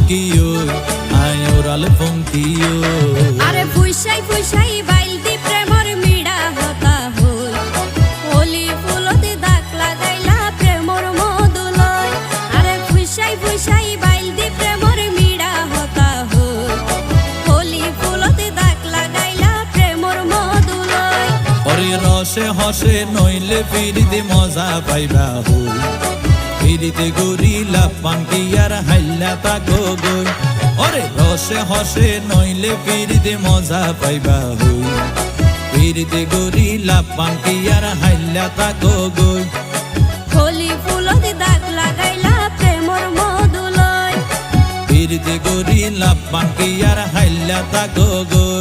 কিও আয় ওরাল ফঙ্কিও আরে ফুইসাই ফুইসাই বাইলতি প্রেমর মিড়া হতা হই হোলি ফুলতে দাগ লাগাইলা প্রেমর মধুলয় আরে ফুইসাই ফুইসাই বাইলতি প্রেমর মিড়া হতা হই হোলি ফুলতে দাগ লাগাইলা প্রেমর মধুলয় ওরে রসে হসে নইলে ফিরিতে মজা পাইবা হই ফিরিতে গরিলা পাঙ্কি আর হাইলা তাকো গই ওরে রসে হসে নইলে ফিরিতে মজা পাইবা হই ফিরিতে গরিলা পাঙ্কি আর হাইলা তাকো গই হোলি ফুলতে দাগ লাগাইলা প্রেমর মধুলয় ফিরিতে গরিলা পাঙ্কি আর হাইলা তাকো গই।